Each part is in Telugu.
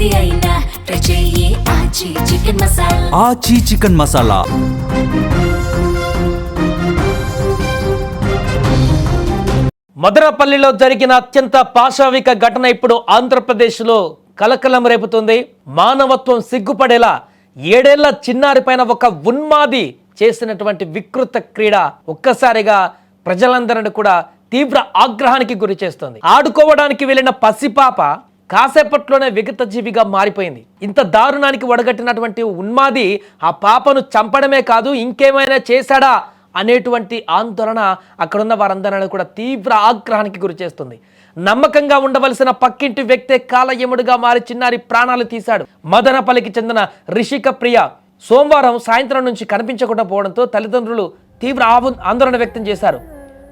ఏది అయినా ట్రై చెయ్యి ఆచి చికెన్ మసాలా. ఆచి చికెన్ మసాలా. మదనపల్లిలో జరిగిన అత్యంత పాశవిక ఘటన ఇప్పుడు ఆంధ్రప్రదేశ్లో కలకలం రేపుతుంది. మానవత్వం సిగ్గుపడేలా 7 ఏళ్ల చిన్నారి పైన ఒక ఉన్మాది చేసినటువంటి వికృత క్రీడ ఒక్కసారిగా ప్రజలందరినీ కూడా తీవ్ర ఆగ్రహానికి గురి చేస్తుంది. ఆడుకోవడానికి వెళ్ళిన పసిపాప కాసేపట్లోనే విగత జీవిగా మారిపోయింది. ఇంత దారుణానికి ఒడగట్టినటువంటి ఉన్మాది ఆ పాపను చంపడమే కాదు ఇంకేమైనా చేశాడా అనేటువంటి ఆందోళన అక్కడున్న వారందరినీ కూడా తీవ్ర ఆగ్రహానికి గురి చేస్తుంది. నమ్మకంగా ఉండవలసిన పక్కింటి వ్యక్తే కాలయముడుగా మారి చిన్నారి ప్రాణాలు తీశాడు. మదనపల్లికి చెందిన రిషిక ప్రియ సోమవారం సాయంత్రం నుంచి కనిపించకుండా పోవడంతో తల్లిదండ్రులు తీవ్ర ఆందోళన వ్యక్తం చేశారు.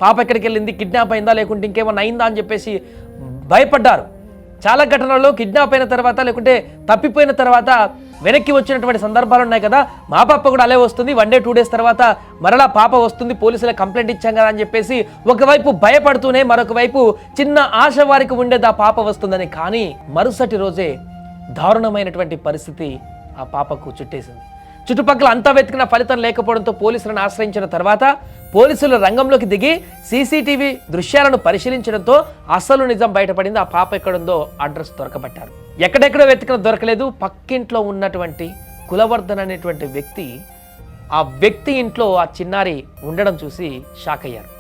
పాప ఎక్కడికి వెళ్ళింది, కిడ్నాప్ అయిందా లేకుంటే ఇంకేమన్నా అయిందా అని చెప్పేసి భయపడ్డారు. చాలా ఘటనల్లో కిడ్నాప్ అయిన తర్వాత లేకుంటే తప్పిపోయిన తర్వాత వెనక్కి వచ్చినటువంటి సందర్భాలు ఉన్నాయి కదా. మా పాప కూడా అలే వస్తుంది, 1 డే 2 డేస్ తర్వాత మరలా పాప వస్తుంది, పోలీసులకు కంప్లైంట్ ఇచ్చాం కదా అని చెప్పేసి ఒకవైపు భయపడుతూనే మరొక వైపు చిన్న ఆశ వారికి ఉండేది ఆ పాప వస్తుందని. కానీ మరుసటి రోజే దారుణమైనటువంటి పరిస్థితి ఆ పాపకు చుట్టేసింది. చుట్టుపక్కల అంతా వెతికిన ఫలితం లేకపోవడంతో పోలీసులను ఆశ్రయించిన తర్వాత పోలీసులు రంగంలోకి దిగి సీసీటీవీ దృశ్యాలను పరిశీలించడంతో అసలు నిజం బయటపడింది. ఆ పాప ఎక్కడుందో అడ్రస్ దొరకబట్టారు. ఎక్కడెక్కడో వెతికిన దొరకలేదు. పక్కింట్లో ఉన్నటువంటి కులవర్ధన్ అనేటువంటి వ్యక్తి, ఆ వ్యక్తి ఇంట్లో ఆ చిన్నారి ఉండడం చూసి షాక్ అయ్యారు.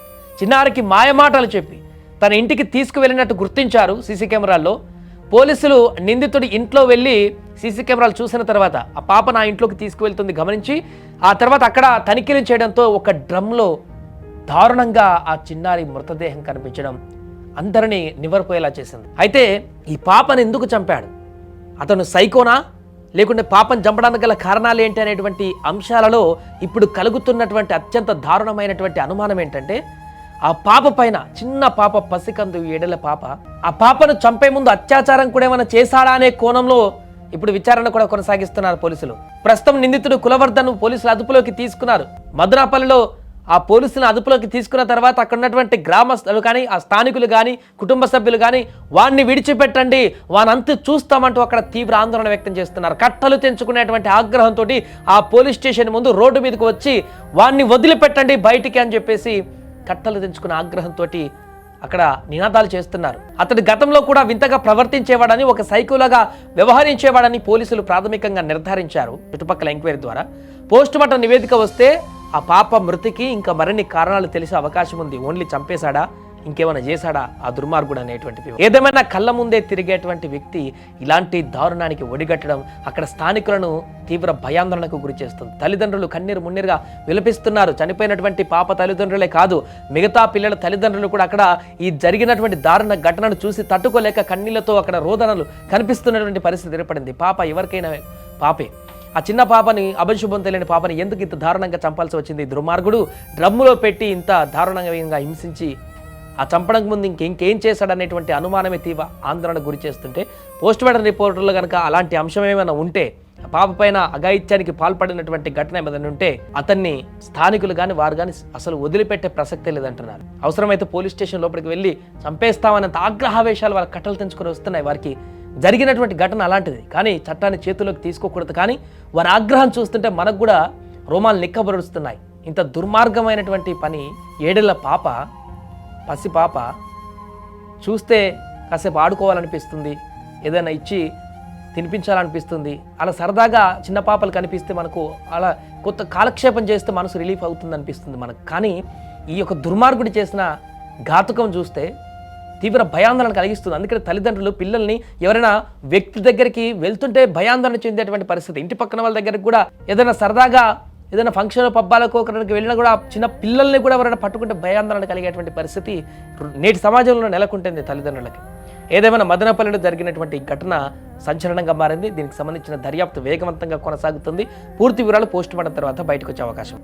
చిన్నారికి మాయమాటలు చెప్పి తన ఇంటికి తీసుకువెళ్ళినట్టు గుర్తించారు సీసీ కెమెరాల్లో. పోలీసులు నిందితుడి ఇంట్లో వెళ్ళి సీసీ కెమెరాలు చూసిన తర్వాత ఆ పాప నా ఇంట్లోకి తీసుకువెళ్తుంది గమనించి ఆ తర్వాత అక్కడ తనిఖీలు చేయడంతో ఒక డ్రమ్లో దారుణంగా ఆ చిన్నారి మృతదేహం కనిపించడం అందరినీ నివ్వెరపోయేలా చేసింది. అయితే ఈ పాపను ఎందుకు చంపాడు, అతను సైకోనా లేకుంటే పాపను చంపడానికి గల కారణాలు ఏంటి అనేటువంటి అంశాలలో ఇప్పుడు కలుగుతున్నటువంటి అత్యంత దారుణమైనటువంటి అనుమానం ఏంటంటే ఆ పాప పైన, చిన్న పాప పసికందు 7 ఏళ్ల పాప, ఆ పాపను చంపే ముందు అత్యాచారం కూడా ఏమైనా చేశాడా అనే కోణంలో ఇప్పుడు విచారణ కూడా కొనసాగిస్తున్నారు పోలీసులు. ప్రస్తుతం నిందితుడు కులవర్ధన్ పోలీసులు అదుపులోకి తీసుకున్నారు. మదనపల్లిలో ఆ పోలీసులను అదుపులోకి తీసుకున్న తర్వాత అక్కడ ఉన్నటువంటి గ్రామస్తులు కానీ ఆ స్థానికులు కానీ కుటుంబ సభ్యులు కానీ వాడిని విడిచిపెట్టండి, వానంతా చూస్తామంటూ అక్కడ తీవ్ర ఆందోళన వ్యక్తం చేస్తున్నారు. కట్టలు తెంచుకునేటువంటి ఆగ్రహంతో ఆ పోలీస్ స్టేషన్ ముందు రోడ్డు మీదకి వచ్చి వాడిని వదిలిపెట్టండి బయటికి అని చెప్పేసి కట్టలు తెంచుకున్న ఆగ్రహంతో అక్కడ నినాదాలు చేస్తున్నారు. అతడు గతంలో కూడా వింతగా ప్రవర్తించేవాడని, ఒక సైకోలాగా వ్యవహరించేవాడని పోలీసులు ప్రాథమికంగా నిర్ధారించారు. చుట్టుపక్కల ఎంక్వైరీ ద్వారా పోస్టుమార్టం నివేదిక వస్తే ఆ పాప మృతికి ఇంకా మరిన్ని కారణాలు తెలిసే అవకాశం ఉంది. ఓన్లీ చంపేశాడా, ఇంకేమైనా చేశాడా ఆ దుర్మార్గుడు అనేటువంటి. ఏదేమైనా కళ్ళ ముందే తిరిగేటువంటి వ్యక్తి ఇలాంటి దారుణానికి ఒడిగట్టడం అక్కడ స్థానికులను తీవ్ర భయాందోళనకు గురి చేస్తుంది. తల్లిదండ్రులు కన్నీరు మున్నీరుగా విలపిస్తున్నారు. చనిపోయినటువంటి పాప తల్లిదండ్రులే కాదు, మిగతా పిల్లల తల్లిదండ్రులు కూడా అక్కడ ఈ జరిగినటువంటి దారుణ ఘటనను చూసి తట్టుకోలేక కన్నీళ్లతో అక్కడ రోదనలు కనిపిస్తున్నటువంటి పరిస్థితి ఏర్పడింది. పాప ఎవరికైనా పాపే. ఆ చిన్న పాపని, అభశుభం తెలియని పాపని ఎందుకు ఇంత దారుణంగా చంపాల్సి వచ్చింది? దుర్మార్గుడు డ్రమ్ములో పెట్టి ఇంత దారుణంగా హింసించి ఆ చంపడానికి ముందు ఇంకేం చేశాడనేటువంటి అనుమానమే తీవ్ర ఆందోళన గురి చేస్తుంటే పోస్టుమార్టం రిపోర్టులో కనుక అలాంటి అంశం ఏమైనా ఉంటే, పాప పైన అఘాయిత్యానికి పాల్పడినటువంటి ఘటన ఏమైనా ఉంటే అతన్ని స్థానికులు కానీ వారు కానీ అసలు వదిలిపెట్టే ప్రసక్తే లేదంటున్నారు. అవసరమైతే పోలీస్ స్టేషన్ లోపలికి వెళ్ళి చంపేస్తామన్నంత ఆగ్రహావేశాలు వాళ్ళ కట్టలు తెంచుకొని వస్తున్నాయి. వారికి జరిగినటువంటి ఘటన అలాంటిది. కానీ చట్టాన్ని చేతుల్లోకి తీసుకోకూడదు. కానీ వారి ఆగ్రహం చూస్తుంటే మనకు కూడా రోమాలు నిక్కబరుస్తున్నాయి. ఇంత దుర్మార్గమైనటువంటి పని 7 ఏళ్ల పాప, పసిపాప చూస్తే కాసేపు ఆడుకోవాలనిపిస్తుంది, ఏదైనా ఇచ్చి తినిపించాలనిపిస్తుంది. అలా సరదాగా చిన్న పాపలు కనిపిస్తే మనకు అలా కొత్త కాలక్షేపం చేస్తే మనసు రిలీఫ్ అవుతుంది అనిపిస్తుంది మనకు. కానీ ఈ యొక్క దుర్మార్గుడు చేసిన ఘాతుకం చూస్తే తీవ్ర భయాందోళన కలిగిస్తుంది. అందుకని తల్లిదండ్రులు పిల్లల్ని ఎవరైనా వ్యక్తి దగ్గరికి వెళ్తుంటే భయాందోళన చెందేటువంటి పరిస్థితి. ఇంటి పక్కన వాళ్ళ దగ్గరికి కూడా ఏదైనా సరదాగా ఏదైనా ఫంక్షన్ పబ్బాలకు ఒకరికి వెళ్ళినా కూడా చిన్న పిల్లల్ని కూడా ఎవరైనా పట్టుకుంటే భయాందోళన కలిగేటువంటి పరిస్థితి నేటి సమాజంలో నెలకొంటుంది తల్లిదండ్రులకి. ఏదేమైనా మదనపల్లిలో జరిగినటువంటి ఘటన సంచలనంగా మారింది. దీనికి సంబంధించిన దర్యాప్తు వేగవంతంగా కొనసాగుతుంది. పూర్తి వివరాలు పోస్టుమార్టం తర్వాత బయటకు వచ్చే అవకాశం.